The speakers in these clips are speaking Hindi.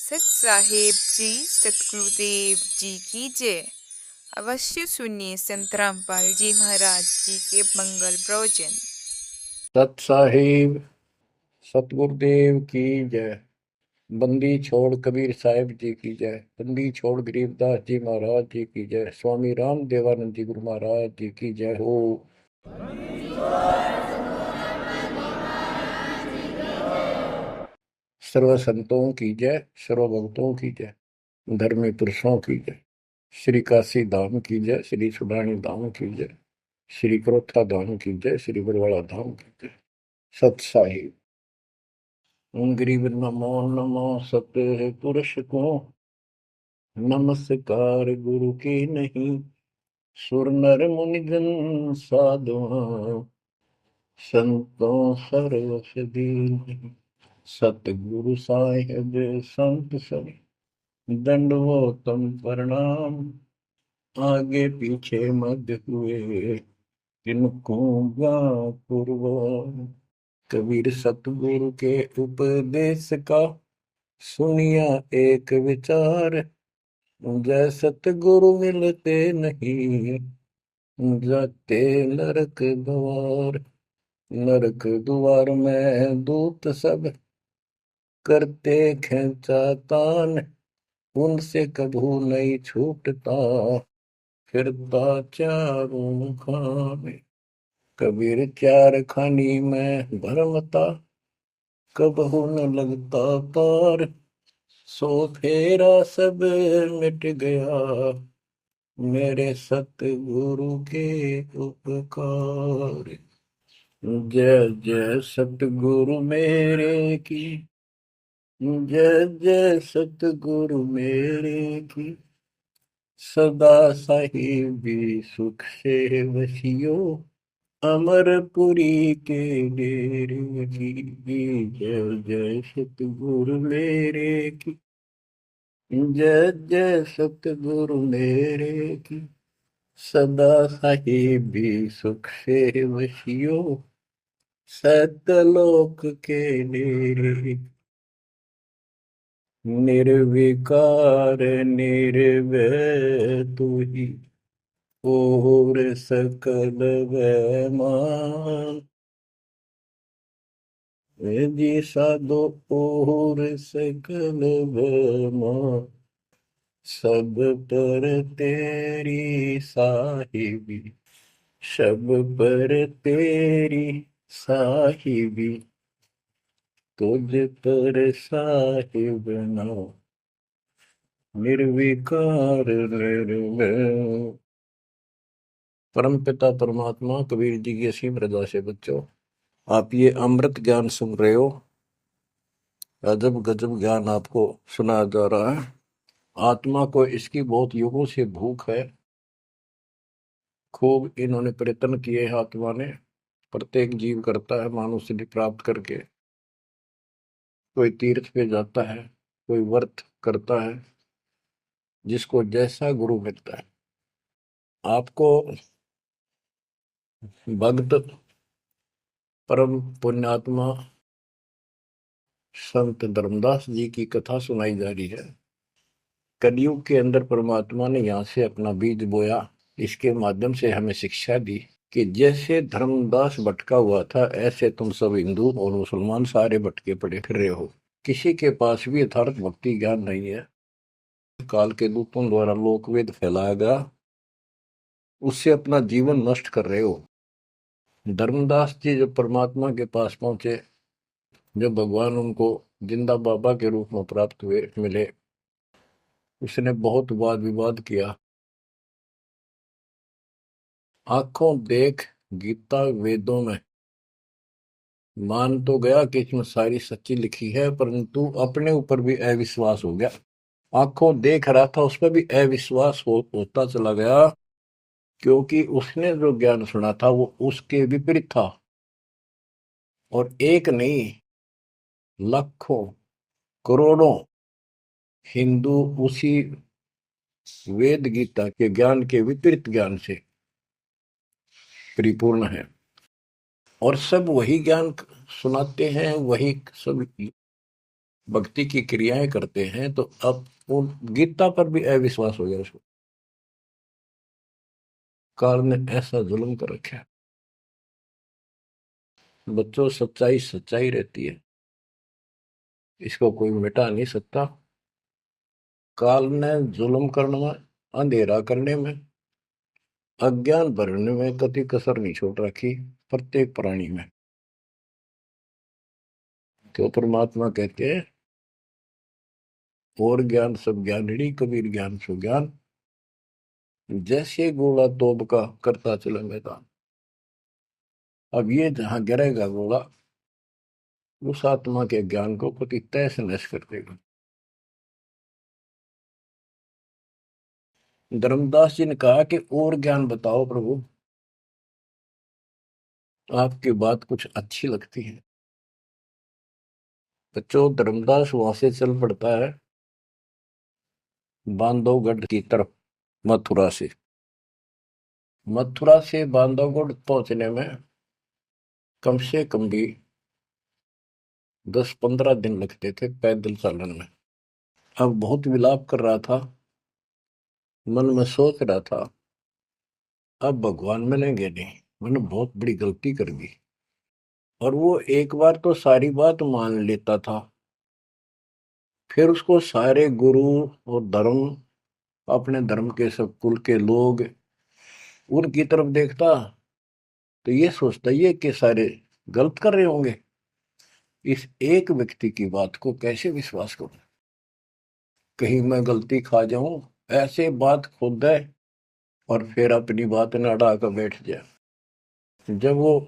सत साहेब जी, सतगुरुदेव जी की जय। अवश्य सुनिए संत रामपाल जी महाराज जी के मंगल प्रवचन। सत साहिब सतगुरुदेव की जय। बंदी छोड़ कबीर साहिब जी की जय। बंदी छोड़ गरीबदास जी महाराज जी की जय। स्वामी राम देवानंद जी गुरु महाराज जी की जय हो। सर्व संतों की जय, सर्व भक्तों की जय, धर्मी पुरुषों की जय। श्री काशी धाम की जय, श्री सुडानी धाम की जय, श्री क्रोथा धाम की जय, श्री बरवाड़ा धाम की जय। सत साहिब गरीब नमो नमो सत पुरुष को नमस्कार गुरु की नहीं। सुर नर मुनिजन साधुआ संतों सर्वस दीन। सतगुरु साहिब संत सब दंडवतम प्रणाम। आगे पीछे मध्य हुए किनको पूर्व। कबीर सतगुरु के उपदेश का सुनिया एक विचार। जय सतगुरु मिलते नहीं जाते नरक द्वार। नरक द्वार में दूत सब करते खेचातान। उनसे कभू नहीं छूटता फिरता चारों खाने। कबीर चार खानी में भरमता कबहू न लगता पार। सो फेरा सब मिट गया मेरे सतगुरु के उपकार। जय जय सतगुरु मेरे की जय जय सतगुरु मेरे की। सदा साहिबी सुख से वसियो अमरपुरी के डेरे की। जय जय सतगुरु मेरे की जय जय सतगुरु मेरे की। सदा साहिबी सुख से वसियो सतलोक के डेरे। निर्विकार निर्भय तू ही और सकल वैमान। जी साधो और सकल वैमान। सब पर तेरी साहिबी सब पर तेरी साहिबी। तुझ पर साहिब ना निर्विकार निर्भय। परम पिता परमात्मा कबीर जी की असीम रजा से बच्चों, आप ये अमृत ज्ञान सुन रहे हो। अजब गजब ज्ञान आपको सुनाया जा रहा है। आत्मा को इसकी बहुत युगों से भूख है। खूब इन्होंने प्रयत्न किए हैं आत्मा ने। प्रत्येक जीव करता है मानव सिद्धि प्राप्त करके। कोई तीर्थ पे जाता है, कोई व्रत करता है, जिसको जैसा गुरु मिलता है। आपको भक्त परम पुण्यात्मा संत धर्मदास जी की कथा सुनाई जा रही है। कलयुग के अंदर परमात्मा ने यहाँ से अपना बीज बोया। इसके माध्यम से हमें शिक्षा दी कि जैसे धर्मदास भटका हुआ था, ऐसे तुम सब हिंदू और मुसलमान सारे भटके पड़े फिर रहे हो। किसी के पास भी यथार्थ भक्ति ज्ञान नहीं है। काल के दूतों द्वारा लोकवेद फैलाया गया, उससे अपना जीवन नष्ट कर रहे हो। धर्मदास जी जब परमात्मा के पास पहुंचे, जब भगवान उनको जिंदा बाबा के रूप में प्राप्त हुए मिले, उसने बहुत वाद विवाद किया। आंखों देख गीता वेदों में मान तो गया कि इसमें सारी सच्ची लिखी है, परंतु अपने ऊपर भी अविश्वास हो गया। आंखों देख रहा था, उसमें भी अविश्वास होता चला गया, क्योंकि उसने जो ज्ञान सुना था वो उसके विपरीत था। और एक नहीं, लाखों करोड़ों हिंदू उसी वेद गीता के ज्ञान के विपरीत ज्ञान से परिपूर्ण है। और सब वही ज्ञान सुनाते हैं, वही सब भक्ति की क्रियाएं करते हैं तो अब वो गीता पर भी अविश्वास हो गया उसको। काल ने ऐसा जुल्म कर रखा है। बच्चों, सच्चाई सच्चाई रहती है, इसको कोई मिटा नहीं सकता। काल ने जुल्म करने में, अंधेरा करने में, अज्ञान भरने में कति कसर नहीं छोड़ रखी प्रत्येक प्राणी में। तो परमात्मा कहते हैं, और ज्ञान सब ज्ञानड़ी, कबीर ज्ञान सो ज्ञान, जैसे गोला तोब का करता चले मैदान। अब ये जहां गिरेगा गोला, उस आत्मा के ज्ञान को पति तैस नष्ट कर देगा। धर्मदास जी ने कहा कि और ज्ञान बताओ प्रभु, आपकी बात कुछ अच्छी लगती है। बच्चों, धर्मदास वहां से चल पड़ता है बांधवगढ़ की तरफ, मथुरा से। मथुरा से बांधवगढ़ पहुंचने में कम से कम भी 10-15 दिन लगते थे पैदल चलन में। अब बहुत विलाप कर रहा था, मन में सोच रहा था, अब भगवान मिलेंगे नहीं, मैंने बहुत बड़ी गलती कर दी। और वो एक बार तो सारी बात मान लेता था, फिर उसको सारे गुरु और धर्म, अपने धर्म के सब कुल के लोग, उनकी तरफ देखता तो ये सोचता ये कि सारे गलत कर रहे होंगे, इस एक व्यक्ति की बात को कैसे विश्वास करूं, कहीं मैं गलती खा जाऊं, ऐसे बात खुद है और फिर अपनी बात न अड़ा कर बैठ जाए। जब वो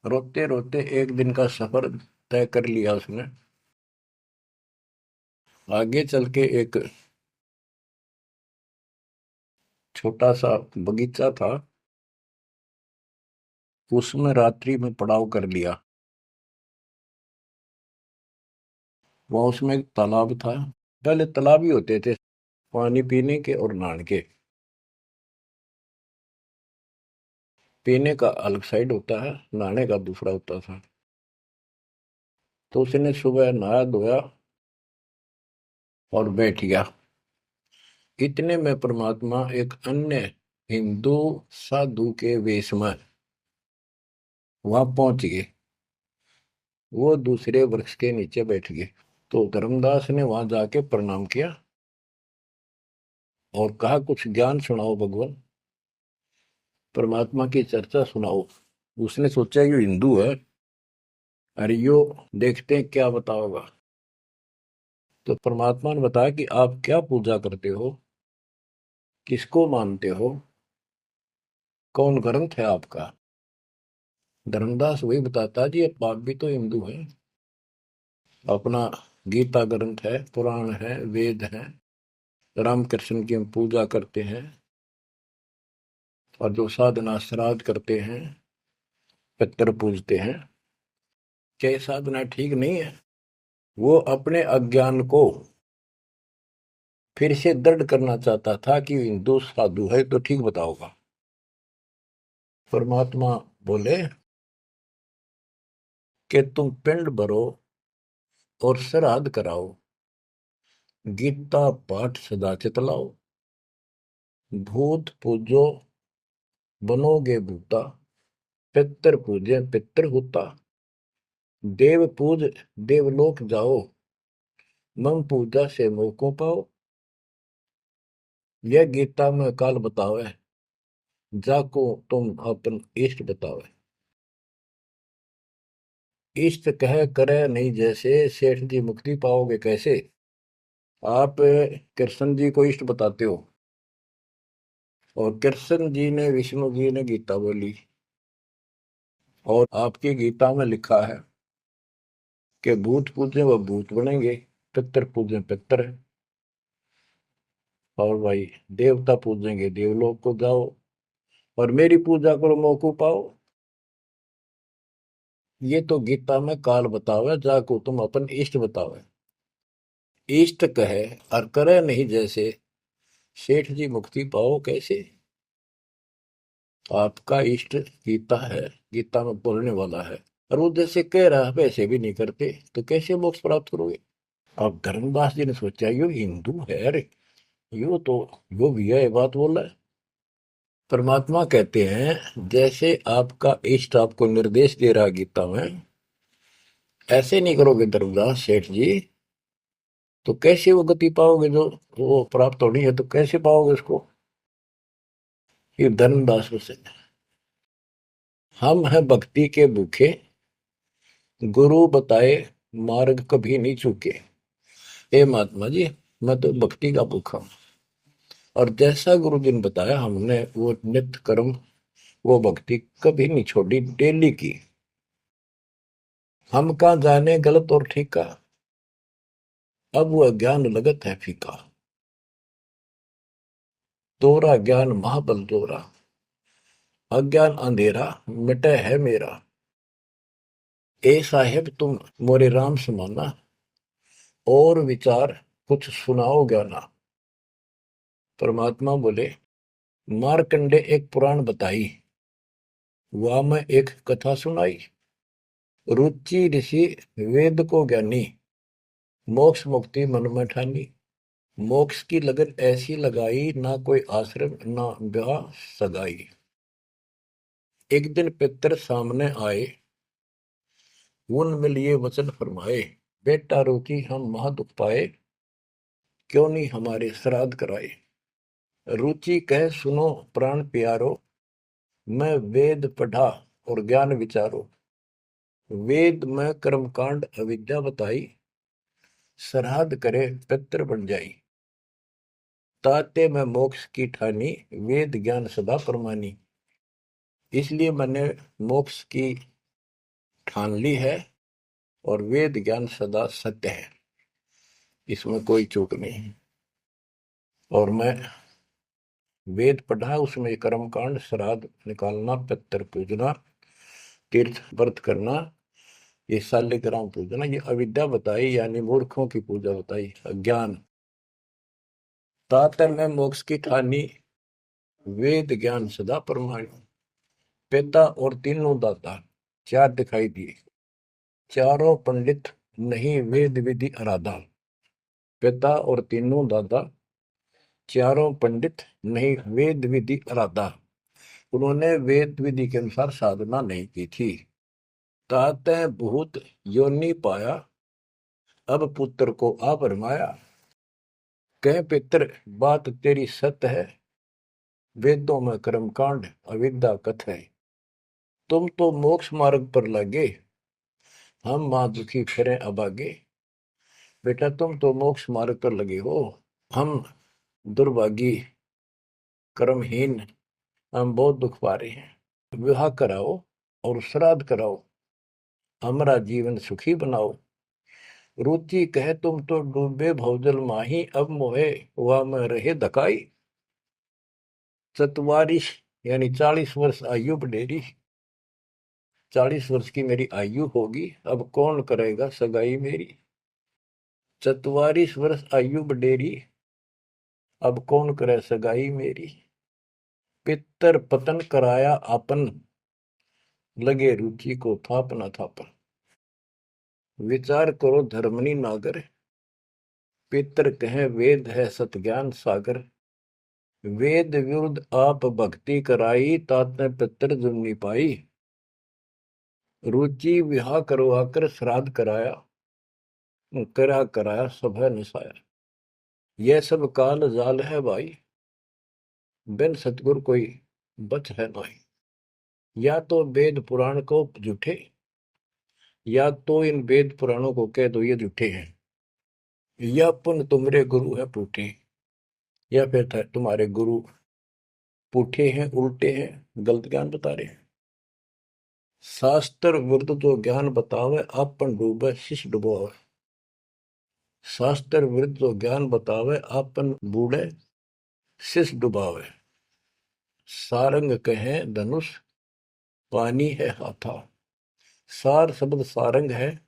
रोते रोते एक दिन का सफर तय कर लिया उसने, आगे चल के एक छोटा सा बगीचा था, उसमें रात्रि में पड़ाव कर लिया। वहां उसमें एक तालाब था, पहले तालाब ही होते थे पानी पीने के और नहाने के। पीने का अलग साइड होता है, नहाने का दूसरा होता था। तो उसने सुबह नहाया धोया और बैठ गया। इतने में परमात्मा एक अन्य हिंदू साधु के वेश में वहां पहुंच गए। वो दूसरे वृक्ष के नीचे बैठ गए। तो धर्मदास ने वहां जाके प्रणाम किया और कहा, कुछ ज्ञान सुनाओ भगवान, परमात्मा की चर्चा सुनाओ। उसने सोचा ये हिंदू है, अरे यो देखते हैं क्या बताओगा। तो परमात्मा ने बताया कि आप क्या पूजा करते हो, किसको मानते हो, कौन ग्रंथ है आपका। धर्मदास वही बताता, जी आप भी तो हिंदू हैं, अपना गीता ग्रंथ है, पुराण है, वेद है, रामकृष्ण की हम पूजा करते हैं, और जो साधना श्राद्ध करते हैं, पितर पूजते हैं, क्या ये साधना ठीक नहीं है। वो अपने अज्ञान को फिर से दृढ़ करना चाहता था कि हिंदू साधु है तो ठीक बताओगा। परमात्मा बोले कि तुम पिंड भरो और श्राद्ध कराओ, गीता पाठ सदा चितलाओ, भूत पूजो बनोगे भूता, पितर पूजे पितर होता, देव पूज देवलोक जाओ, मम पूजा से मोह को पाओ। यह गीता में काल बतावे, जाको तुम अपन इष्ट बतावे। इष्ट कह करे नहीं जैसे, सेठ जी मुक्ति पाओगे कैसे। आप कृष्ण जी को इष्ट बताते हो, और कृष्ण जी ने, विष्णु जी ने गीता बोली, और आपकी गीता में लिखा है कि भूत पूजे वह भूत बनेंगे, पितर पूजे पितर, और भाई देवता पूजेंगे देवलोक को जाओ, और मेरी पूजा करो मोक्ष पाओ। ये तो गीता में काल बतावे, जाको तुम अपन इष्ट बतावे। इष्ट कहे और करे नहीं जैसे, सेठ जी मुक्ति पाओ कैसे। आपका इष्ट गीता है, गीता में बोलने वाला है, और वो जैसे कह रहा है वैसे भी नहीं करते तो कैसे मोक्ष प्राप्त करोगे। अब धर्मदास जी ने सोचा यो हिंदू है, अरे यो तो यो भैया ये बात बोल रहा है। परमात्मा कहते हैं जैसे आपका इष्ट आपको निर्देश दे रहा गीता में, ऐसे नहीं करोगे धर्मदास सेठ जी तो कैसे वो गति पाओगे, जो वो प्राप्त होनी है तो कैसे पाओगे उसको। ये धर्मदास से हम हैं भक्ति के भूखे, गुरु बताए मार्ग कभी नहीं चूके। हे महात्मा जी मैं तो भक्ति का भूखा हूं, और जैसा गुरु जी ने बताया हमने वो नित्य कर्म वो भक्ति कभी नहीं छोड़ी, डेली की। हम कहाँ जाने गलत और ठीक का, अब वह ज्ञान लगत है फीका। तोरा ज्ञान महाबल तोरा, अज्ञान अंधेरा मिटे है मेरा। ए साहेब तुम मोरे राम समाना, और विचार कुछ सुनाओ ज्ञाना। परमात्मा बोले मारकंडे एक पुराण बताई, वह मैं एक कथा सुनाई। रुचि ऋषि वेद को ज्ञानी, मोक्ष मुक्ति मन में ठानी। मोक्ष की लगन ऐसी लगाई, ना कोई आश्रम ना ब्याह सगाई। एक दिन पितर सामने आए, उन मिलिए वचन फरमाए। बेटा रुचि हम महा दुख पाए, क्यों नहीं हमारे श्राद्ध कराए। रुचि कह सुनो प्राण प्यारो, मैं वेद पढ़ा और ज्ञान विचारो। वेद में कर्मकांड अविद्या बताई, श्राद्ध करे पितर बन जाई। ताते में मोक्ष की ठानी, वेद ज्ञान सदा परमानी। इसलिए मैंने मोक्ष की ठान ली है, और वेद ज्ञान सदा सत्य है, इसमें कोई चूक नहीं। और मैं वेद पढ़ा, उसमें कर्मकांड श्राद्ध निकालना, पितर पूजना, तीर्थ व्रत करना, ये शालिग्राम पूजना, ये अविद्या बताई, यानी मूर्खों की पूजा बताई, अज्ञान। ताते में मोक्ष की ठानी, वेद ज्ञान सदा परमाणु। पिता और तीनों दाता चार दिखाई दिए, चारों पंडित नहीं वेद विधि आराधा। पिता और तीनों दादा चारों पंडित नहीं वेद विधि आराधा, उन्होंने वेद विधि के अनुसार साधना नहीं की थी। ताते भूत योनि पाया, अब पुत्र को आ फरमाया। कह पितर बात तेरी सत्य है, वेदों में कर्मकांड अविद्या कथ है। तुम तो मोक्ष मार्ग पर लगे, हम मां दुखी फिरे अभागे। बेटा तुम तो मोक्ष मार्ग पर लगे हो, हम दुर्भागी कर्महीन, हम बहुत दुख पा रहे हैं। विवाह कराओ और श्राद्ध कराओ, हमारा जीवन सुखी बनाओ। रुचि कहे तुम तो डूबे भवजल माही, अब मोहे वह में रहे धकाई। चतवारिश यानी 40 वर्ष आयु बढ़ेरी, 40 वर्ष की मेरी आयु होगी, अब कौन करेगा सगाई मेरी। 44 वर्ष आयु बढ़ेरी, अब कौन करे सगाई मेरी। पितर पतन कराया आपन, लगे रुचि को थापना थापन। विचार करो धर्मनी नागर, पितर कहे वेद है सत ज्ञान सागर। वेद विरुद्ध आप भक्ति कराई, ताते पितर जुमनी पाई। रुचि विवाह करवाकर श्राद्ध कराया, कराया सब है नसाया। यह सब काल जाल है भाई, बिन सतगुर कोई बच है नहीं। या तो वेद पुराण को झूठे, या तो इन वेद पुराणों को कह दो ये झूठे हैं, या पुन तुम्हारे गुरु है पूठे, या फिर तुम्हारे गुरु पूठे हैं, उल्टे हैं, गलत ज्ञान बता रहे हैं। शास्त्र विरुद्ध जो ज्ञान बतावे, आपन डूबे शिष्य डुबोवे। शास्त्र विरुद्ध जो ज्ञान बतावे, आपन बूढ़े शिष्य डुबावे। सारंग कहे धनुष, पानी है हाथा। सार शब्द सारंग है,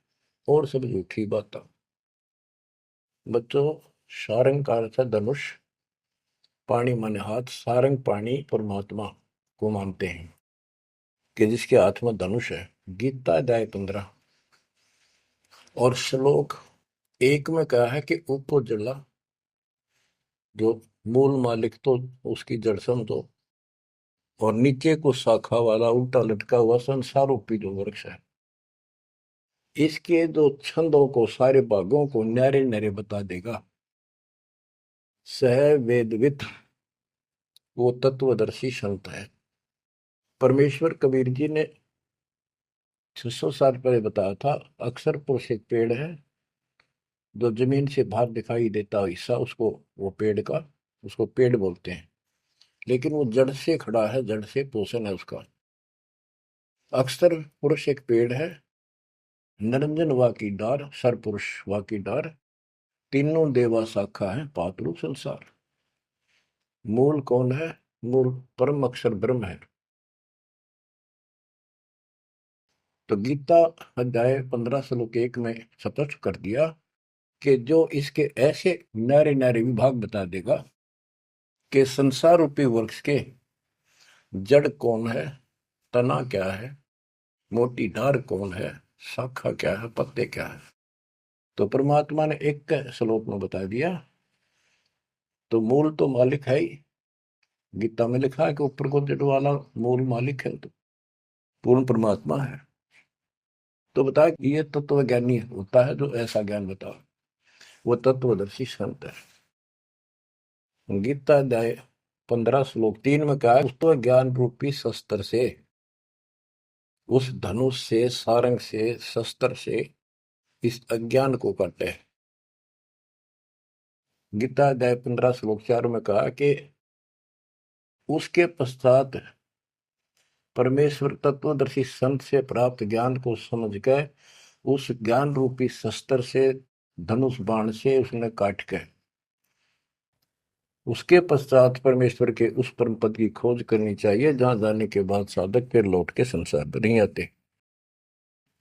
और सब झूठी बात। बच्चों सारंग का अर्थ है धनुष, पानी माने हाथ, सारंग पानी परमात्मा को मानते हैं कि जिसके हाथ में धनुष है। गीता अध्याय 15 और श्लोक एक में कहा है कि ऊपर जड़ा जो मूल मालिक तो उसकी जड़ समझो, और नीचे को शाखा वाला उल्टा लटका हुआ संसार रूपी जो वृक्ष है, इसके जो छंदों को, सारे भागों को न्यारे न्यारे बता देगा। सह वेदविद वो तत्वदर्शी संत है। परमेश्वर कबीर जी ने 600 साल पहले बताया था, अक्सर पुरुष एक पेड़ है, जो जमीन से बाहर दिखाई देता हिस्सा उसको, वो पेड़ का, उसको पेड़ बोलते हैं, लेकिन वो जड़ से खड़ा है, जड़ से पोषण है उसका। अक्सर पुरुष एक पेड़ है, निरंजन वा की डार, सर पुरुष वा की डार, तीनों देवा शाखा है, पातरु संसार। मूल कौन है? मूल परम अक्षर ब्रह्म है। तो गीता अध्याय 15 श्लोक 1 में स्पष्ट कर दिया कि जो इसके ऐसे न्यारे न्यारे विभाग बता देगा कि संसार रूपी वृक्ष के जड़ कौन है, तना क्या है, मोटी डार कौन है, शाखा क्या है, पत्ते क्या है, तो परमात्मा ने एक श्लोक में बता दिया। तो मूल तो मालिक है ही, गीता में लिखा है कि ऊपर को जड़ वाला मूल मालिक है, तो पूर्ण परमात्मा है। तो बता, ये तत्व ज्ञानी होता है जो ऐसा ज्ञान बताओ, वो तत्वदर्शी संत है। गीता अध्याय 15 श्लोक 3 में कहा, उस तो ज्ञान रूपी शस्त्र से, उस धनुष से, सारंग से, शस्त्र से इस अज्ञान को काटे। गीता अध्याय 15 श्लोक 4 में कहा कि उसके पश्चात परमेश्वर तत्वदर्शी संत से प्राप्त ज्ञान को समझ कर उस ज्ञान रूपी शस्त्र से, धनुष बाण से उसने काट के, उसके पश्चात परमेश्वर के उस परम पद की खोज करनी चाहिए, जहां जाने के बाद साधक फिर लौट के संसार में नहीं आते,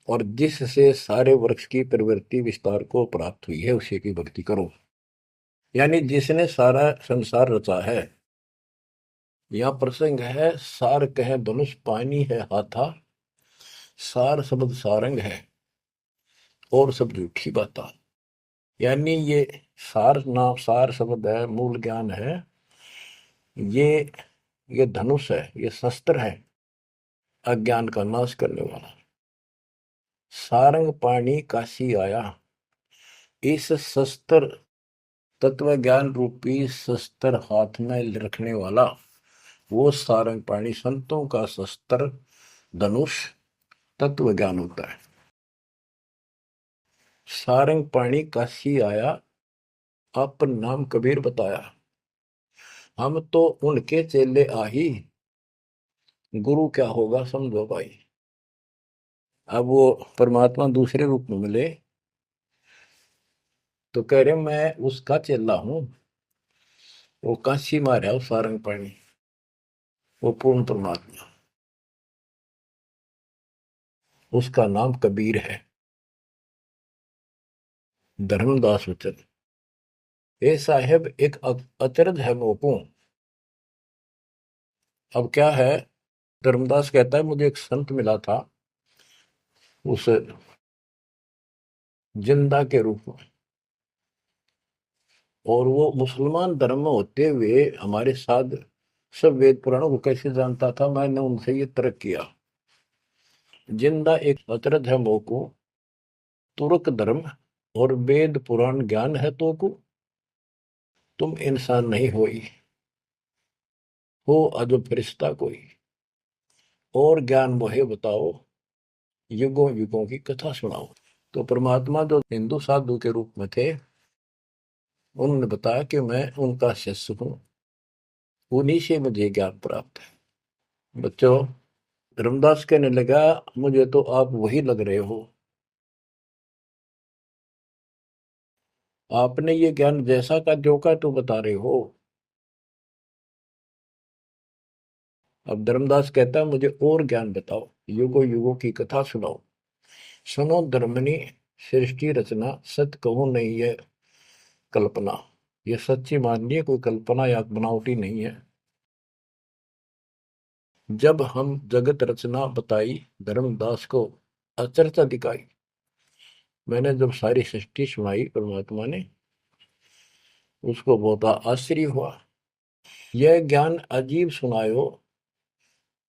और जिससे सारे वृक्ष की प्रवृत्ति विस्तार को प्राप्त हुई है, उसी की भक्ति करो। यानी जिसने सारा संसार रचा है। यह प्रसंग है, सार कह धनुष पानी है हाथा, सार शब्द सारंग है और सब झूठी बाता। यानी ये सार नाम, सार शब्द है, मूल ज्ञान है, ये ये धनुष है, ये शस्त्र है अज्ञान का नाश करने वाला। सारंग पाणी काशी आया, इस शस्त्र, तत्व ज्ञान रूपी शस्त्र हाथ में रखने वाला वो सारंग पाणी, संतों का शस्त्र धनुष तत्व ज्ञान होता है। सारंग पाणी काशी आया, अपन नाम कबीर बताया, हम तो उनके चेले आही, गुरु क्या होगा समझो भाई। अब वो परमात्मा दूसरे रूप में मिले तो कह रहे मैं उसका चेला हूं, वो काशी मारा वो सारंग पाणी, वो पूर्ण परमात्मा, उसका नाम कबीर है। धर्मदास वचन, ए साहेब एक अचरज है मोको। अब क्या है, धर्मदास कहता है मुझे एक संत मिला था उस जिंदा के रूप में, और वो मुसलमान धर्म में होते हुए हमारे साथ सब वेद पुराणों को कैसे जानता था, मैंने उनसे ये तर्क किया। जिंदा एक अचरज है मोको, तुर्क धर्म और वेद पुराण ज्ञान है तो को, तुम इंसान नहीं हो अजब फरिश्ता कोई, और ज्ञान मोहे बताओ, युगों युगों की कथा सुनाओ। तो परमात्मा जो हिंदू साधु के रूप में थे, उन्होंने बताया कि मैं उनका शिष्य हूं, उन्हीं से मुझे ज्ञान प्राप्त है। बच्चों, रामदास कहने लगा मुझे तो आप वही लग रहे हो, आपने ये ज्ञान जैसा का जो का तो बता रहे हो। अब धर्मदास कहता है मुझे और ज्ञान बताओ, युगों युगों की कथा सुनाओ। सुनो धर्मनी, सृष्टि रचना सत्य कहो नहीं है कल्पना, ये सच्ची मानिए, कोई कल्पना या बनावटी नहीं है। जब हम जगत रचना बताई, धर्मदास को अचरज दिखाई, मैंने जब सारी सृष्टि सुनाई परमात्मा ने, उसको बहुत आश्चर्य हुआ। यह ज्ञान अजीब सुनायो,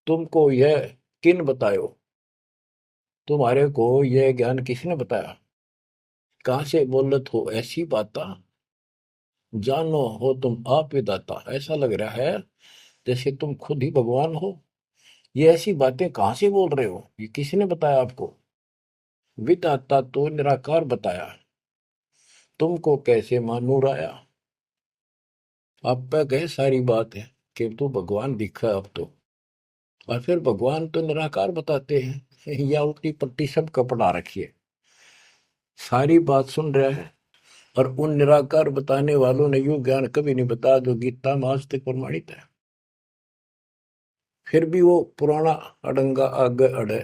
तुमको यह किन बतायो? तुम्हारे को यह ज्ञान किसने बताया? कहाँ से बोलत हो ऐसी बात? जानो हो तुम आप विदाता। ऐसा लग रहा है जैसे तुम खुद ही भगवान हो। ये ऐसी बातें कहाँ से बोल रहे हो? ये किसने बताया आपको? विदाता तो निराकार बताया, तुमको कैसे मानूर आया? आप पे कहे सारी बात है कि तू भगवान दिखा है अब तो, और फिर भगवान तो निराकार बताते हैं। या उल्टी पट्टी सब कपड़ा रखिए, सारी बात सुन रहा है। और उन निराकार बताने वालों ने यू ज्ञान कभी नहीं बताया जो गीता में आज तक प्रमाणित है। फिर भी वो पुराना अड़ंगा आगे अड़े,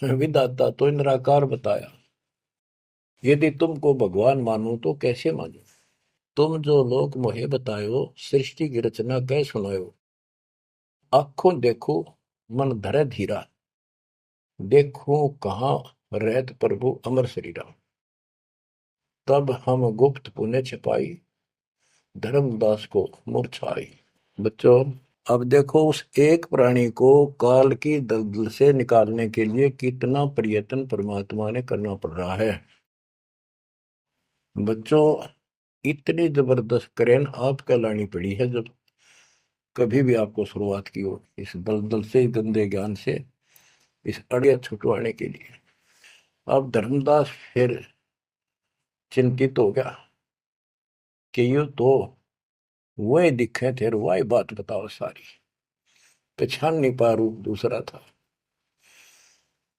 विदाता तो निराकार बताया। यदि तुमको भगवान मानो तो कैसे मानो? तुम जो लोग मोहे बतायो, सृष्टि की रचना कै सुनायो। आंखों देखो मन धरे धीरा, देखो कहाँ रहत प्रभु अमर शरीरा। तब हम गुप्त पुण्य छिपाई, धर्मदास को मूर्छाई। बच्चों, अब देखो उस एक प्राणी को काल की दलदल से निकालने के लिए कितना प्रयत्न परमात्मा ने करना पड़ रहा है। बच्चों, इतनी जबरदस्त करेन आपका लानी पड़ी है जब कभी भी आपको शुरुआत की हो इस दलदल से, गंदे ज्ञान से, इस अड़िया छुटवाने के लिए। अब धर्मदास फिर चिंतित हो गया कि ये तो वही दिखे थे, वही बात बताओ सारी, पहचान नहीं पा रू दूसरा था।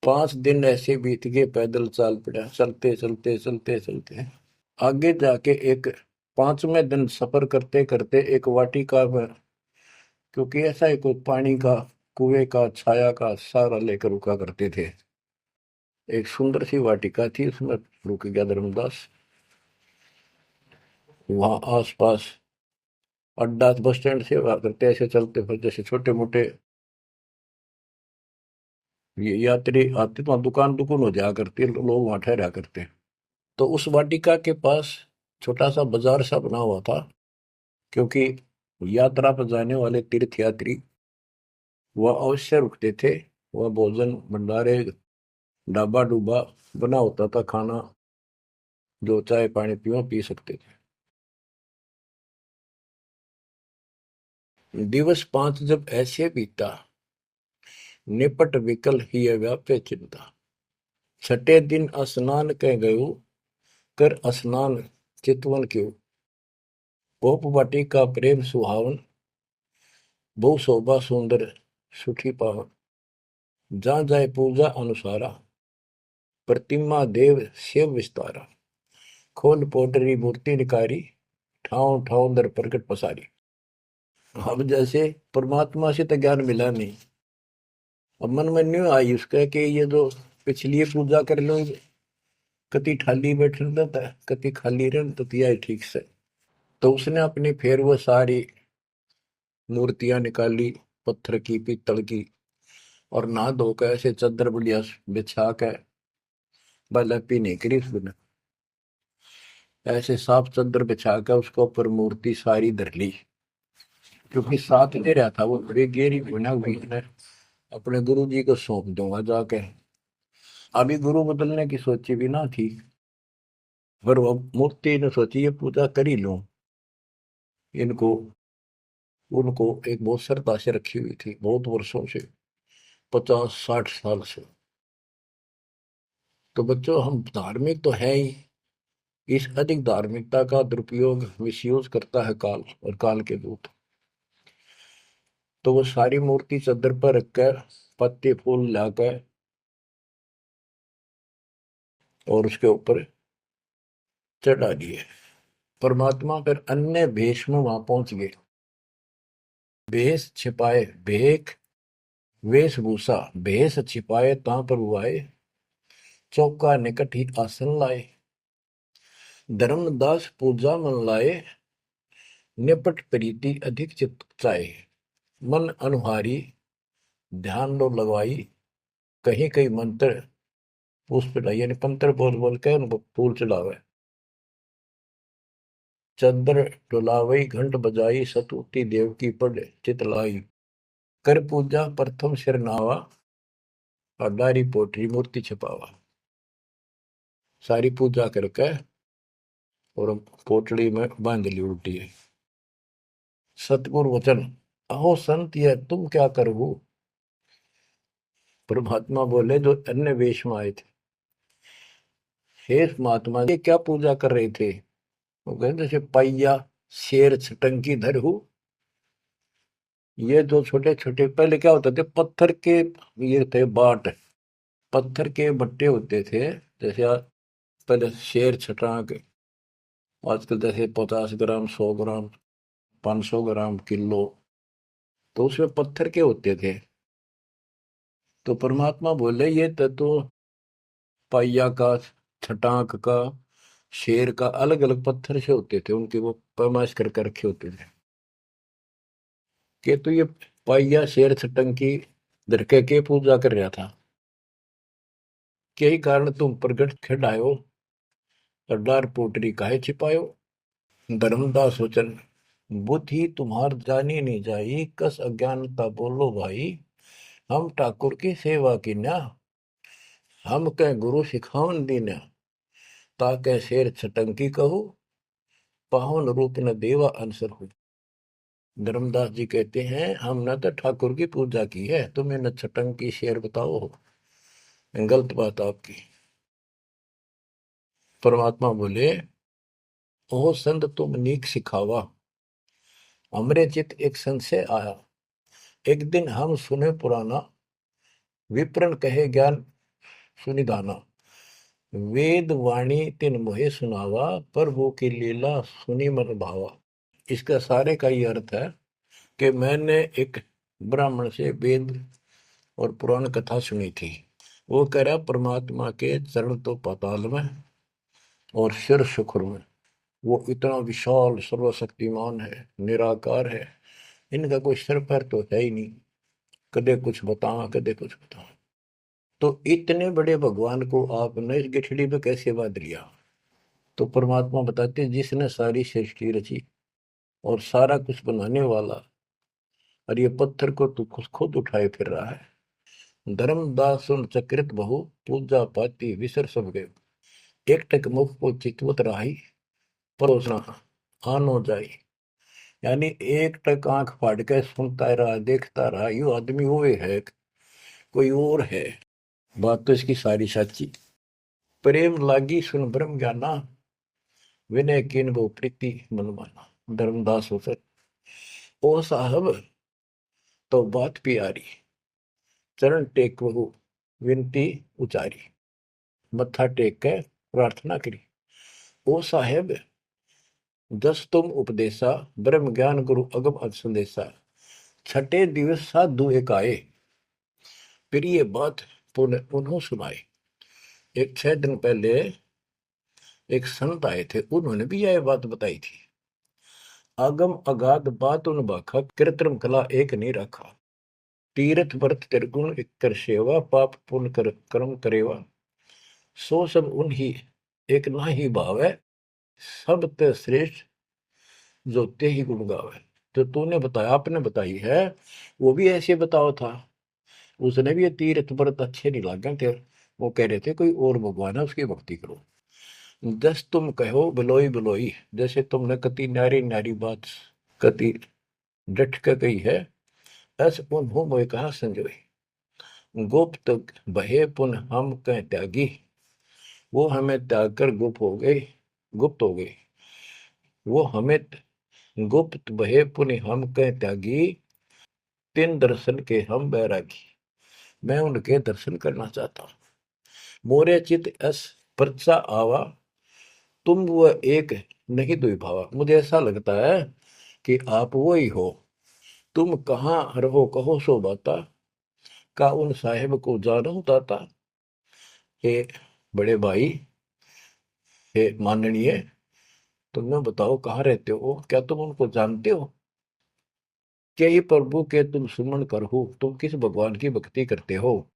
5 दिन ऐसे बीत गए, पैदल चाल पड़ा, चलते चलते चलते चलते आगे जाके एक 5वें दिन सफर करते करते एक वाटिका में, क्योंकि ऐसा ही कोई पानी का कुएं का छाया का सहारा लेकर रुका करते थे, एक सुंदर सी वाटिका थी, उसमें रुक गया धर्मदास। वहां आसपास अड्डा बस स्टैंड से हुआ करते, ऐसे चलते फिर जैसे छोटे मोटे ये यात्री आते तो वहाँ दुकान दुकान हो जाया करती, लोग वहां ठहरा करते। तो उस वाटिका के पास छोटा सा बाजार सा बना हुआ था, क्योंकि यात्रा पर जाने वाले तीर्थ यात्री वह अवश्य रुकते थे। वह भोजन भंडारे, ढाबा डूबा बना होता था, खाना जो चाय पानी पियो पी सकते थे। दिवस 5 जब ऐसे बीता, निपट विकल ही व्यापे चिंता। छठे दिन स्नान कह गयो, कर स्नान चितवन क्यों। गोप वाटिका प्रेम सुहावन, बहु शोभा सुंदर सुखी पावन। जहाँ जाए पूजा अनुसारा, प्रतिमा देव शिव विस्तारा। खोल पोटरी मूर्ति निकारी, ठाव ठाव दर प्रकट पसारी। अब जैसे परमात्मा से तो ज्ञान मिला नहीं, अब मन में न्यू आई उसका कि ये जो पिछली पूजा कर लो, कति खाली बैठ रहता है, कति खाली रह तो तिया ठीक से। तो उसने अपनी फिर वो सारी मूर्तियां निकाली, पत्थर की पीतल की, और नहा धोकर ऐसे चादर बढ़िया बिछा के बलपी नहीं करी उसने, ऐसे साफ चादर बिछा के उसके ऊपर मूर्ति सारी धर ली। क्योंकि साथ दे रहा था वो, बड़ी गहरी बना हुई ने अपने गुरु जी को सौंप दूंगा जाके। अभी गुरु बदलने की सोची भी ना थी, पर वो मूर्ति ने सोची ये पूजा कर ही लूं। इनको उनको एक बहुत श्रद्धा से रखी हुई थी बहुत वर्षों से, 50-60 साल से। तो बच्चों, हम धार्मिक तो है ही, इस अधिक धार्मिकता का दुरुपयोग मिसयूज करता है काल और काल के दूत। तो वो सारी मूर्ति चादर पर रखकर पत्ते फूल लाकर और उसके ऊपर चढ़ा दिए। परमात्मा फिर अन्य भेष में वहां पहुंच गए। भेष छिपाए भेख, वेशभूषा भेष छिपाए ता प्रभु आए। चौका निकट ही आसन लाए, धर्मदास पूजा मन लाए। निपट प्रीति अधिक चित चाहे, मन अनुहारी ध्यान लो लगवाई। कहीं कहीं मंत्र पुष्प चढ़ाई, यानी पंतर बोल बोल के उनको फूल चढ़ावे। चद्दर डुलावई, घंट बजाई, सतुती देव की पढ़ चित लाई। कर पूजा प्रथम सिर नावा, और डारी पोटरी मूर्ति छपावा। सारी पूजा करके और पोटली में बांध ली उल्टी है। सतगुरु वचन, अहो संत यह तुम क्या करो। परमात्मा बोले जो अन्य वेश में आए थे, हे महात्मा ये क्या पूजा कर रहे थे। वो कहते जैसे पैया शेर छटंकी धर हूं। ये जो छोटे छोटे पहले क्या होते थे, पत्थर के ये थे बाट, पत्थर के बट्टे होते थे। जैसे पहले शेर छटांक, आजकल जैसे 50 ग्राम 100 ग्राम 500 ग्राम किलो, तो उसमें पत्थर के होते थे। तो परमात्मा बोले ये तो पाइया का, छटांक का, शेर का अलग अलग पत्थर से होते थे, उनके वो पैमाइश करके रखे होते थे। कि तो ये पाइया शेर छटंकी दरके के पूजा कर रहा था। यही कारण तुम प्रगट खिड़ायो, सरदार पोटरी काहे छिपायो। धर्मदास वचन, बुद्धि तुम्हार जानी नहीं जाई, कस अज्ञानता बोलो भाई। हम ठाकुर की सेवा की ना, हम कह गुरु सिखावन दीना। ताके शेर छटंकी कहू, पाहुन रूप न देवा अंसर हो। धर्मदास जी कहते हैं हमने तो ठाकुर की पूजा की है, तुम्हें न छटंकी शेर बताओ, गलत बात आपकी। परमात्मा बोले ओ संत तुम नीक सिखावा, हमरे चित एक संशय आया। एक दिन हम सुने पुराना, विप्रन कहे ज्ञान सुनिधाना। वेद वाणी तिन मोहे सुनावा, प्रभु की लीला सुनी मन भावा। इसका सारे का ये अर्थ है कि मैंने एक ब्राह्मण से वेद और पुराण कथा सुनी थी। वो कह रहा परमात्मा के चरण तो पाताल में और सिर शुक्र में, वो इतना विशाल सर्वशक्तिमान है, निराकार है, इनका कोई सिर पैर तो है ही नहीं, कदे कुछ बताओ कदे कुछ बताओ। तो इतने बड़े भगवान को आपने इस गिठड़ी में कैसे बांध लिया। तो परमात्मा बताते जिसने सारी सृष्टि रची और सारा कुछ बनाने वाला, और ये पत्थर को तू खुद उठाए फिर रहा है। धर्मदास सुन चक्रित बहु, पूजा पाती विसर सब गए। एक टक मुख को चितवत राही, परोसना आनो जाई। यानी एक टक आंख फाड़ के सुनता रहा, देखता रहा, यू आदमी हुए है कोई और है। बात तो इसकी सारी सच्ची। प्रेम लागी सुन ब्रह्म ज्ञाना, विनय किन वो प्रीति मन माना। धर्मदास होकर ओ साहब तो बात प्यारी, चरण टेक बहु विनती उचारी। मत्था टेक के प्रार्थना करी। ओ साहेब दस तुम उपदेशा, ब्रह्म ज्ञान गुरु अगम अज संदेशा। छठे दिवस साधु एक आए, फिर ये बात उन्होंने सुनाई। एक 6 दिन पहले एक संत आए थे, उन्होंने भी यह बात बताई थी। आगम अगाध बात उन बाखा, कृत्रिम कला एक नहीं रखा। तीर्थ व्रत त्रिगुण एक कर सेवा, पाप पुण्य कर कर्म करेवा। सो सब उन्हीं एक ना ही भाव है, सब ते श्रेष्ठ जो ते ही गुण गावे। जो तूने बताया, आपने बताई है, वो भी ऐसे बताओ था। उसने भी ये तीर्थ व्रत अच्छे नहीं लगे थे, वो कह रहे थे कोई और भगवान है उसकी भक्ति करो। जस तुम कहो बिलोई बिलोई, जैसे तुमने कति न्यारी न्यारी बात कति डट कर कही है, ऐसे पुन हो मोए कहा संजोई। गुप्त बहे पुन हम कह त्यागी, वो हमें त्याग कर गुप्त हो गई, गुप्त हो गई। वो हमें गुप्त बहे पुन हम कह त्यागी, तिन दर्शन के हम बैरागी। मैं उनके दर्शन करना चाहता हूं। मोरे चित अस परचा आवा, तुम वो एक नहीं दुई भावा। मुझे ऐसा लगता है कि आप वो ही हो। तुम कहाँ रहो कहो सो बाता, का उन साहेब को जानो दाता। हे बड़े भाई, हे माननीय, तुम्हें बताओ कहाँ रहते हो, क्या तुम उनको जानते हो। क्या ही प्रभु के तुम सुमन कर हो, तुम किस भगवान की भक्ति करते हो।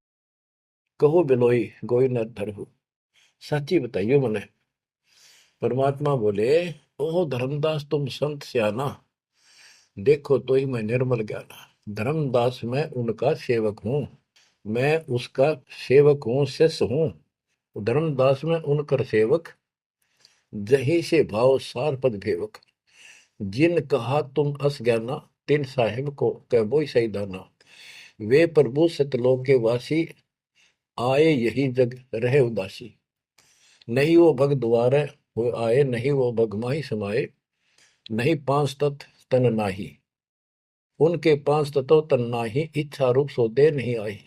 कहो बिलोई गोई न धरहु, सच्ची बताइयो मने। परमात्मा बोले, ओह धर्मदास तुम संत सियाना, देखो तो ही मैं निर्मल ज्ञाना। धर्मदास मैं उनका सेवक हूँ, मैं उसका सेवक हूँ, शिष्य हूँ। धर्मदास में उनकर सेवक, जही से भाव सार पद भेवक। जिन कहा तुम अस ज्ञाना, तिन साहिब को कह बोई सही दाना। वे प्रभु सतलोक के वासी, आए यही जग रहे उदासी। नहीं वो भग द्वारे हो आए, नहीं वो भग माही समाए। नहीं पांच तत्व तन नाही, उनके पांच तत्व तन नाही। इच्छा रूप सो दे नहीं आई,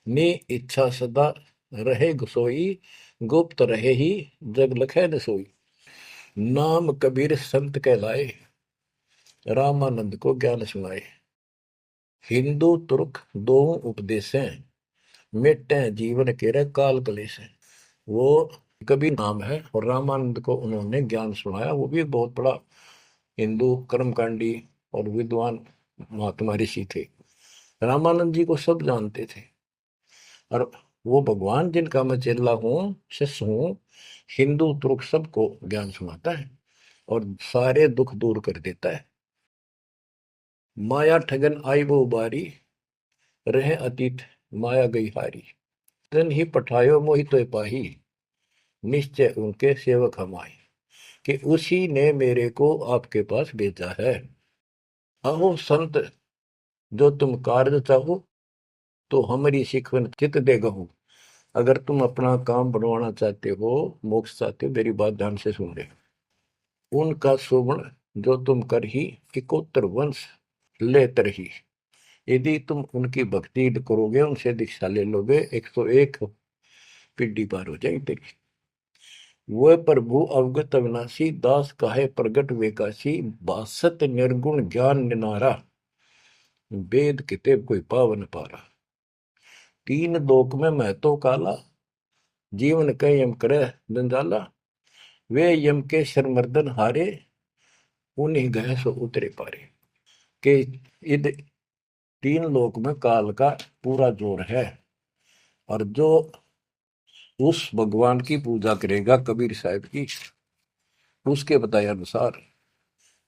नी इच्छा सदा रहे सोई। गुप्त रहे ही जग लखे न सोई। नाम कबीर संत कहलाए, रामानंद को ज्ञान सुनाए। हिंदू तुर्क दो उपदेशें, मिटे जीवन के रे काल कलेश है। वो कबीर नाम है और रामानंद को उन्होंने ज्ञान सुनाया। वो भी बहुत बड़ा हिंदू कर्मकांडी और विद्वान महात्मा ऋषि थे। रामानंद जी को सब जानते थे और वो भगवान जिनका मैं चेला हूँ, शिष्य हूँ, हिंदू तुर्क सबको ज्ञान सुनाता है और सारे दुख दूर कर देता है। माया ठगन आई वो बारी, रहे अतीत माया गई हारी। तन ही पठायो मोहि तो पाही, निश्चय उनके सेवक हम आए। कि उसी ने मेरे को आपके पास भेजा है। अहो संत जो तुम कार्य चाहो, तो हमारी शिकवन चित दे गहू। अगर तुम अपना काम बनवाना चाहते हो, मोक्ष चाहते हो, मेरी बात ध्यान से सुन ले। उनका शोभन जो तुम कर ही, इकोत्तर वंश ले तरही। यदि तुम उनकी भक्ति करोगे, उनसे दीक्षा ले लोगे, 101 पीढ़ी पार हो जाएगी तेरी। वह प्रभु अवगत अविनाशी, दास काहे प्रगट वेकाशी। बासत निर्गुण ज्ञान निनारा, वेद किताब कोई पावन पारा। तीन लोक में मैं तो काला, जीवन के यम करे जंजाला। वे यम के शर्मर्दन हारे, उन्हीं गए सो उतरे पारे। के इध तीन लोक में काल का पूरा जोर है। और जो उस भगवान की पूजा करेगा कबीर साहब की, उसके बताए अनुसार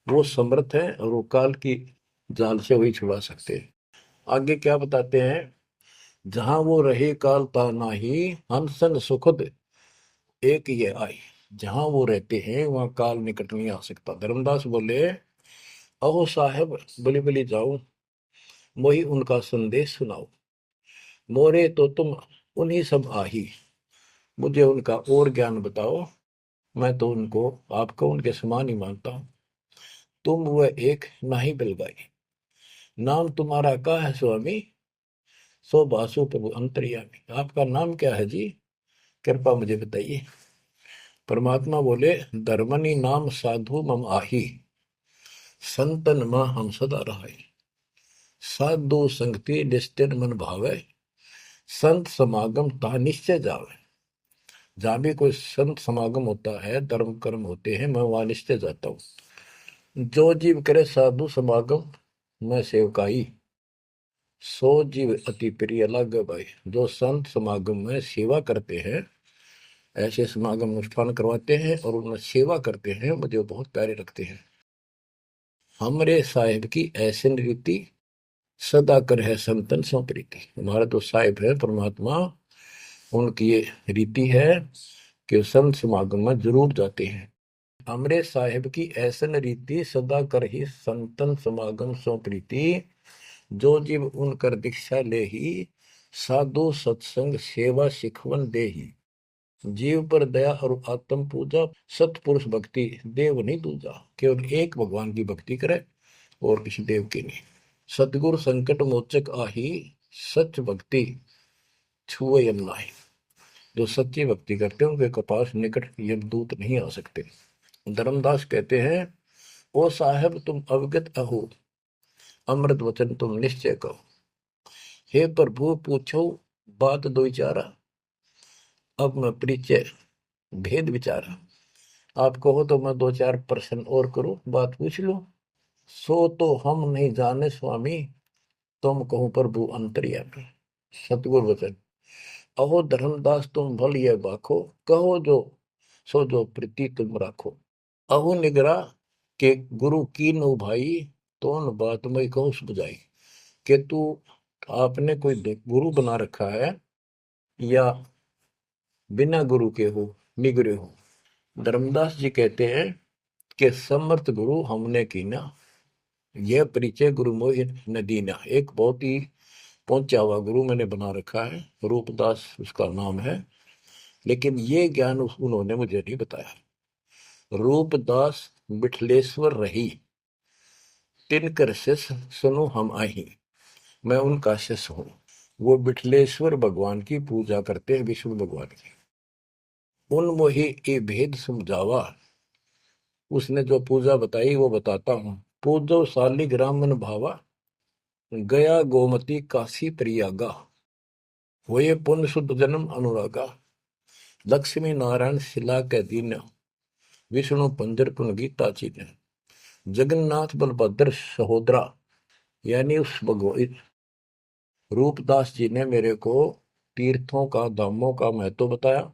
वो समर्थ है और वो काल की जाल से वही छुड़ा सकते हैं। आगे क्या बताते हैं, जहां वो रहे काल ता नाही, हंसन सुखद एक ये आई। जहां वो रहते हैं वहां काल निकट नहीं आ सकता। धर्मदास बोले, अहो साहेब बलि बलि जाओ, मोहि उनका संदेश सुनाओ। मोरे तो तुम उन्हीं सब आही, मुझे उनका और ज्ञान बताओ। मैं तो उनको आपको उनके समान ही मानता हूं। तुम वह एक नाही बिलगाई, नाम तुम्हारा क्या है स्वामी। सो बासु प्रभु अंतर्यामी। आपका नाम क्या है जी, कृपा मुझे बताइए। परमात्मा बोले, धर्मनी नाम साधु मम आही, संतन मां हम सदा रहाई। साधु संगति निस्तिर मन भावे, संत समागम ता निश्चय जावे। जहां भी कोई संत समागम होता है, धर्म कर्म होते हैं, मैं वहां निश्चय जाता हूँ। जो जीव करे साधु समागम मैं सेवकाई, सो जीव अति प्रिय लागे भाई। जो संत समागम में सेवा करते हैं, ऐसे समागम अनुष्ठान करवाते हैं और उनमें सेवा करते हैं, मुझे बहुत प्यारे लगते हैं। हमरे साहिब की ऐसी रीति, सदा कर है संतन सो प्रीति। हमारा तो साहिब है परमात्मा, उनकी ये रीति है कि संत समागम में जरूर जाते हैं। हमरे साहिब की ऐसन रीति, सदा कर ही संतन समागम सो प्रीति। जो जीव उनकर दीक्षा ले ही, साधु सत्संग सेवा सिखवन दे ही। जीव पर दया और आत्म पूजा, सतपुरुष भक्ति देव नहीं दूजा। केवल एक भगवान की भक्ति करे और किसी देव की नहीं। सतगुरु संकट मोचक आही, सच भक्ति छुए यम नाही। जो सच्ची भक्ति करते हैं उनके पास निकट यमदूत नहीं आ सकते। धर्मदास कहते हैं, ओ साहेब तुम अवगत अहो, अमृत वचन तुम निश्चय कहो। हे प्रभु पूछो बात दो चारा, अब मैं परिचय भेद विचारा। आप कहो तो मैं दो चार प्रश्न और करूं, बात पूछ लो। सो तो हम नहीं जाने स्वामी, तुम कहो प्रभु अंतर्यामी। सतगुरु वचन। अहो धर्मदास तुम भल ये बाखो, कहो जो सो जो प्रीति तुम राखो। अहो निगरा के गुरु की नो भाई, तो न बात मैं कहूँ बुझाई। कि तू आपने कोई गुरु बना रखा है या बिना गुरु के हो, निगरे हो। धर्मदास जी कहते हैं कि समर्थ गुरु हमने कीना, यह परिचय गुरु मोहि न दीना। एक बहुत ही पहुंचा हुआ गुरु मैंने बना रखा है, रूपदास उसका नाम है, लेकिन ये ज्ञान उन्होंने मुझे नहीं बताया। रूपदास बिठलेश्वर रही, तिनकर शिष्य सुनो हम आही। मैं उनका शिष्य हूं। वो बिठलेश्वर भगवान की पूजा करते हैं, विष्णु भगवान की। उन मोहि ये भेद समझावा, उसने जो पूजा बताई वो बताता हूं। पूजो शालिग्राम मन भावा, गया गोमती काशी प्रयागा। होए पुण्य शुद्ध जन्म अनुरागा, लक्ष्मी नारायण शिला के दीन, विष्णु पंजर पुन गीता चीन। जगन्नाथ बलभद्र सहोदरा, यानी उस भगवान रूपदास जी ने मेरे को तीर्थों का, धामों का महत्व बताया,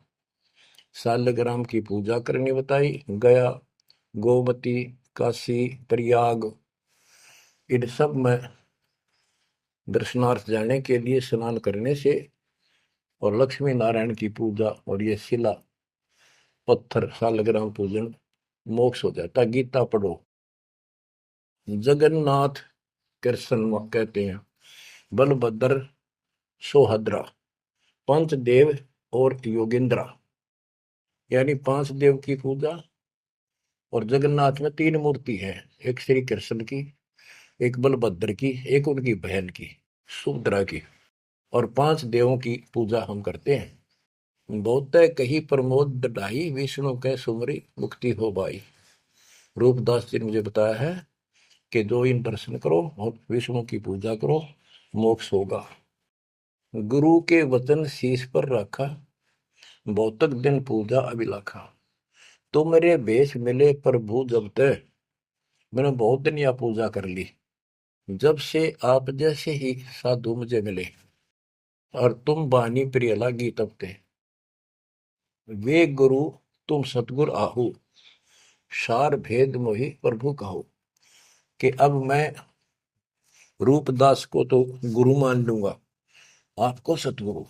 शालिग्राम की पूजा करनी बताई, गया, गोमती, काशी, प्रयाग, इन सब में दर्शनार्थ जाने के लिए स्नान करने से और लक्ष्मी नारायण की पूजा और ये शिला पत्थर शालिग्राम पूजन मोक्ष हो जाता। गीता पढ़ो। जगन्नाथ कृष्ण कहते हैं, बलभद्र सोहद्रा, पंच देव और योगेंद्रा, यानी 5 देव की पूजा। और जगन्नाथ में 3 मूर्ति है, एक श्री कृष्ण की, एक बलभद्र की, एक उनकी बहन की सुभद्रा की, और 5 देवों की पूजा हम करते हैं। बहुत कही प्रमोद दढ़ाई, विष्णु के सुमरी मुक्ति हो बाई। रूपदास जी ने मुझे बताया है कि जो इन दर्शन करो और विष्णु की पूजा करो, मोक्ष होगा। गुरु के वचन शीश पर रखा, बहुतक दिन पूजा अभिलाखा। तो मेरे भेष मिले प्रभु जब तक, मैंने बहुत दिन यह पूजा कर ली, जब से आप जैसे ही साधु मुझे मिले, और तुम बानी प्रिय लागी तब ते। वे गुरु तुम सतगुर आहू, सार भेद मोहि प्रभु कहो। कि अब मैं रूपदास को तो गुरु मान लूंगा, आपको सतगुरु।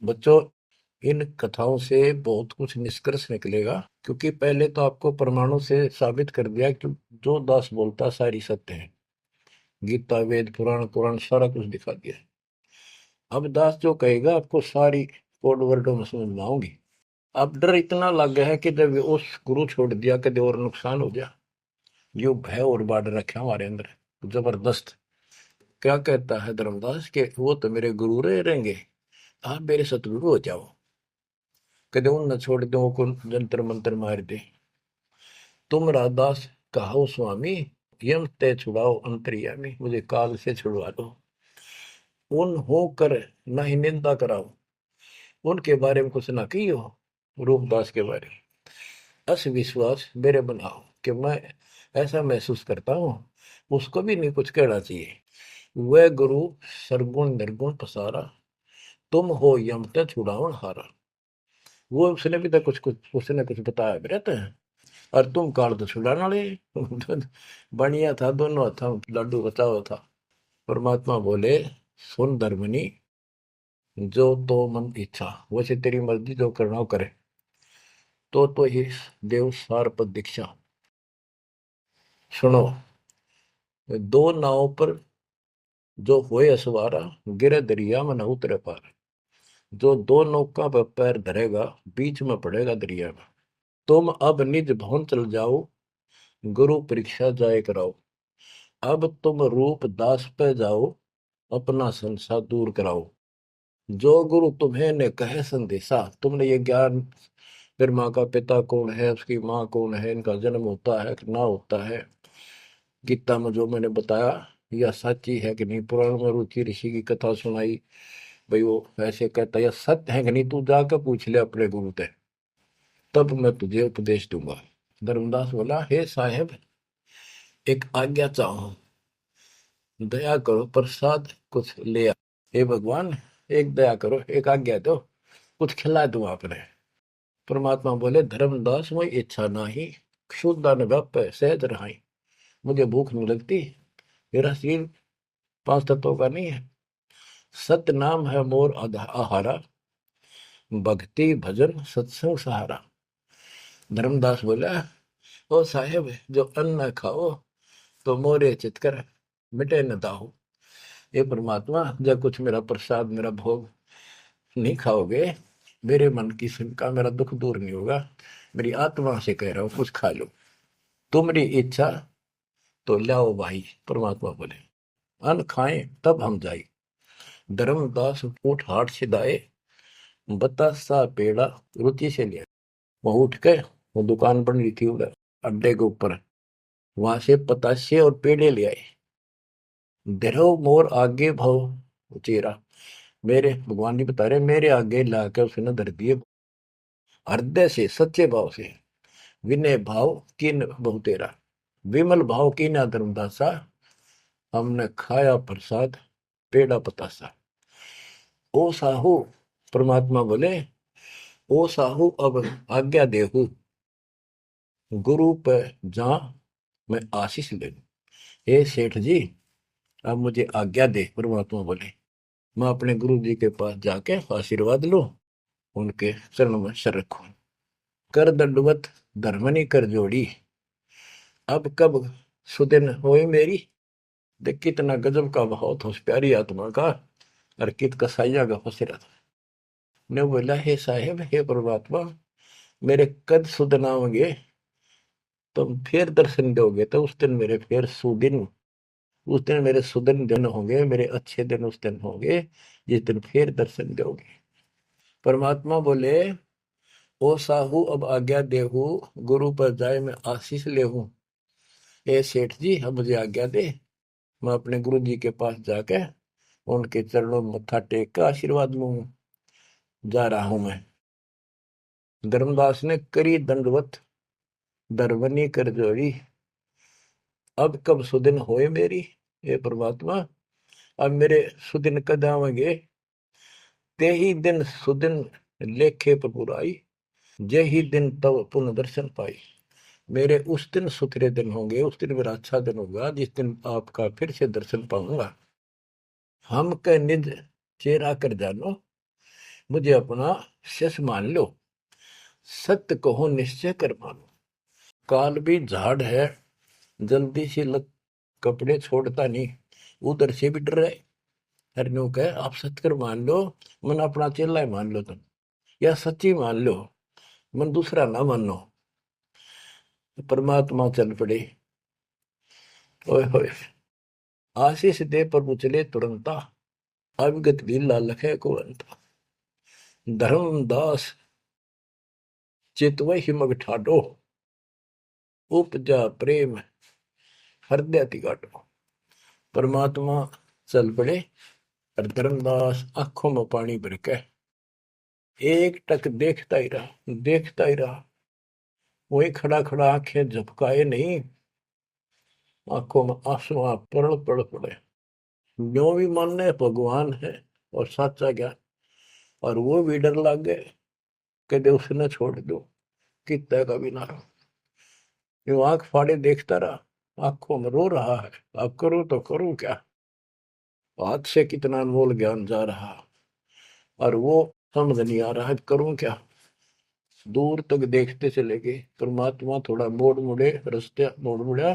बच्चों, इन कथाओं से बहुत कुछ निष्कर्ष निकलेगा, क्योंकि पहले तो आपको प्रमाणों से साबित कर दिया कि जो दास बोलता सारी सत्य है। गीता, वेद, पुराण, कुरान सारा कुछ दिखा दिया। अब दास जो कहेगा आपको सारी कोड वर्डों में समझ में आऊंगी। अब डर इतना लग गया है कि जब उस गुरु छोड़ दिया कभी और नुकसान हो गया, यो भय और बाढ़ रखा हमारे अंदर जबरदस्त। क्या कहता है धर्मदास के वो तो मेरे गुरु रहेंगे, आप मेरे सतगुरु हो जाओ। कदे उन न छोड़ दो को जंतर मंत्र मार दे। तुम राधास कहो स्वामी, यम ते छुड़ाओ अंतर्यामी। मुझे काल से छुड़वा दो। उन हो कर न ही निंदा कराओ, उनके बारे में कुछ ना कहियो। रूपदास के बारे में अस विश्वास मेरे बनाओ, कि मैं ऐसा महसूस करता हूँ, उसको भी नहीं कुछ कहना चाहिए। वह गुरु सरगुण निर्गुण पसारा, तुम हो यम ते छुड़ावन हारा। वो उसने भी तो कुछ कुछ उसने कुछ बताया भी रहता है। और तुम काल तो छुड़ाने वाले बढ़िया था, दोनों हाथों में लड्डू बचाओ था। परमात्मा बोले, सुन धर्मनी, जो तो मन इच्छा, वैसे तेरी मर्जी जो करना हो करे। तो ही देव सार पर दीक्षा। सुनो, दो नाव पर जो होए सवारा, गिरे दरिया में न उतरे पार। जो 2 नौका पर पैर धरेगा, बीच में पड़ेगा दरिया में। तुम अब निज भवन चल जाओ, गुरु परीक्षा जाए कराओ। अब तुम रूप दास पे जाओ, अपना संसार दूर कराओ। जो गुरु तुम्हें ने कहे संदेशा, तुमने ये ज्ञान, फिर माँ का पिता कौन है, उसकी माँ कौन है, इनका जन्म होता है कि ना होता है, गीता में जो मैंने बताया यह सच्ची है कि नहीं, पुराण में रुचि ऋषि की कथा सुनाई, भाई वो ऐसे कहता यह सत्य है कि नहीं, तू जाकर पूछ ले अपने गुरु से, तब मैं तुझे उपदेश दूंगा। धर्मदास बोला, हे साहेब, एक आज्ञा चाहो, दया करो, प्रसाद कुछ ले आ। हे भगवान, एक दया करो, एक आज्ञा दो, कुछ खिला दूं आपने। परमात्मा बोले धर्मदास मोई इच्छा नाही, क्षुद्र व्याप सहज रहाई। मुझे भूख नहीं लगती, मेरा शरीर पांच तत्वों का नहीं है। सत्य नाम है मोर आहारा, भक्ति भजन सत्संग सहारा। धर्मदास बोला, ओ साहेब जो अन्न खाओ तो मोरे चितकर मिटे न दाहो। ये परमात्मा जब कुछ मेरा प्रसाद मेरा भोग नहीं खाओगे, मेरे मन की शंका मेरा दुख दूर नहीं होगा। मेरी आत्मा से कह रहा हूं कुछ खा लो, तुम्हारी इच्छा तो लाओ भाई। परमात्मा बोले अन्न खाएं तब हम जाए। धर्मदास ऊठ हाट से दाए, बतासा पेड़ा रुचि से लिया। वो उठ के, वो दुकान बन रही थी उधर अड्डे के ऊपर, वहां से पतासे और पेड़े ले आए। धरो मोर आगे भाव चेरा, मेरे भगवान नहीं बता रहे, मेरे आगे लाकर उसने धर दिए हृदय से सच्चे भाव से। विनय भाव किन बहु तेरा, विमल भाव की ना धर्मदासा, हमने खाया प्रसाद पेड़ा पतासा। ओ साहू, परमात्मा बोले ओ साहू अब आज्ञा देहू, गुरु पर जा मैं आशीष ले लूं। हे सेठ जी अब मुझे आज्ञा दे। परमात्मा बोले मैं अपने गुरु जी के पास जाके आशीर्वाद लूं, उनके चरणों में सर रखूं। कर दंडवत धर्मनी कर जोड़ी, अब कब सुदिन होए मेरी। देख कितना गजब का भाव था उस प्यारी आत्मा का, और कित कसाइया का फसेरा था। ने बोला हे साहेब हे परमात्मा, मेरे कद सुदिन आओगे, तुम फिर दर्शन दोगे तो उस दिन मेरे फिर सुदिन, उस दिन मेरे सुदिन दिन होंगे, मेरे अच्छे दिन उस दिन होंगे जिस दिन फिर दर्शन दोगे। परमात्मा बोले ओ साहू अब आज्ञा देहू, गुरु पर जाए मैं आशीष लेहूं। ए सेठ जी अब मुझे आज्ञा दे, मैं अपने गुरु जी के पास जाके उनके चरणों में मत्था टेक कर आशीर्वाद लूंगा। जा रहा हूं मैं। धर्मदास ने करी दंडवत दरवनी कर जोड़ी, अब कब सुदिन होए मेरी। हे परमात्मा अब मेरे सुदिन कद आवेंगे। ते ही दिन सुदिन लेखे पर बुराई, जे ही दिन तब पुनः दर्शन पाई। मेरे उस दिन सुथरे दिन होंगे, उस दिन मेरा अच्छा दिन होगा जिस दिन आपका फिर से दर्शन पाऊंगा। हम कह निज चेहरा कर जानो, मुझे अपना शिष्य मान लो। सत्य कहो निश्चय कर मानो, काल भी झाड़ है जल्दी से लग कपड़े छोड़ता नहीं, उधर से भी डर रहे। हरनू कहे आप सत्य कर मान लो, मन अपना चेला ही मान लो तुम, या सच्ची मान लो, मन दूसरा ना मानो। परमात्मा चल पड़े। ओए होए आशीष दे प्रभु चले तुरंता, अविगत लीला लखे को अंता। धर्मदास चितवहि मग ठाडो, उपजा प्रेम हृदय तिगाटो। परमात्मा चल पड़े और धर्मदास आंखों में पानी भर के एक टक देखता ही रहा, देखता ही रहा। वही खड़ा खड़ा आंखें झपकाए नहीं, आंखों में आंसू पड़ पड़ पड़े। जो भी मानने भगवान है और सच्चा ज्ञान, और वो भी डर लग गए कदे उसने छोड़ दो कितना का भी ना रहो। ये आंख फाड़े देखता रहा, आंखों में रो रहा है, अब करूं तो करूं क्या। हाथ से कितना अनमोल ज्ञान जा रहा और वो समझ नहीं आ रहा है करूं क्या। दूर तक देखते चले गए। परमात्मा थोड़ा मोड़ मुड़े, रास्ते मोड़ मुड़ा,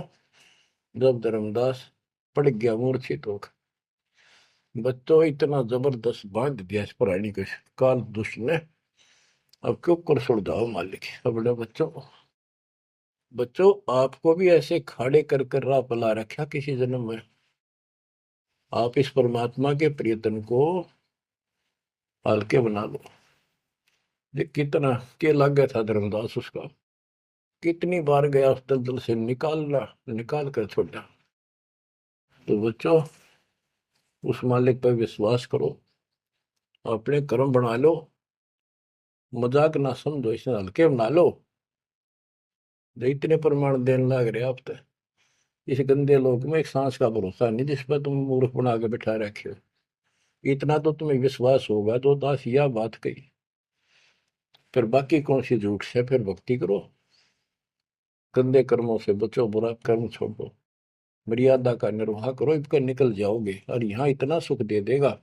जब धर्मदास पड़ गया मूर्छित होकर। बच्चों इतना जबरदस्त बांध दिया इस प्राणी के काल दुष्ट ने, अब क्यों कर सुड़ जाओ मालिक। अपने बच्चों, बच्चों आपको भी ऐसे खाड़े कर कर राह पला रखा किसी जन्म में। आप इस परमात्मा के प्रियतन को हल्के बना लो। ये कितना के लग गया था धर्मदास उसका, कितनी बार गया उस दलदल से निकालना, निकाल कर छोड़ा। तो बच्चों उस मालिक पर विश्वास करो, अपने कर्म बना लो, मजाक ना समझो, इसे हल्के बना लो। जो इतने प्रमाण देने लग रहे आप तो इस गंदे लोक में एक सांस का भरोसा नहीं जिस पर तुम मूर्ख बना के बिठा रखे हो। इतना तो तुम्हें विश्वास होगा जो दास यह बात कही, फिर बाकी कौन सी झूठ से? फिर भक्ति करो, गंदे कर्मों से बचो, बुरा कर्म छोड़ो, मर्यादा का निर्वाह करो, इनका निकल जाओगे। और यहाँ इतना सुख दे देगा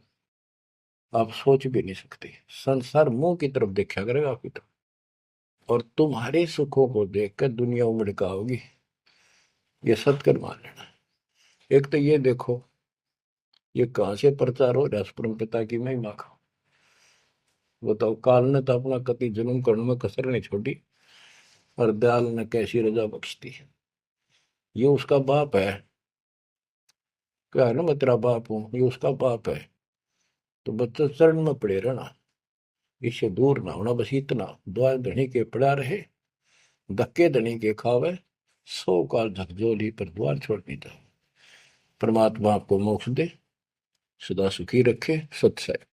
आप सोच भी नहीं सकते। संसार मुंह की तरफ देखा करेगा आपकी तरफ, और तुम्हारे सुखों को देखकर दुनिया उमड़ का होगी। ये सत्कर मान लेना। एक तो ये देखो, ये कहां से प्रचार हो रहा है परम पिता की महिमा का। बताओ, काल ने तो अपना कति जुल्म करने में कसर नहीं छोड़ी, और दयाल ने कैसी रजा बख्शती। ये उसका बाप है, क्या है ना, मैं तेरा बाप हूं, ये उसका बाप है। तो बच्चे चरण में पड़े रहना, इससे दूर ना होना, बस इतना। द्वार धनी के पड़ा रहे, धक्के धनी के खावे, 100 काल झकझोली पर द्वार छोड़ नहीं था। परमात्मा आपको मोक्ष दे, सदा सुखी रखे। सत्संग।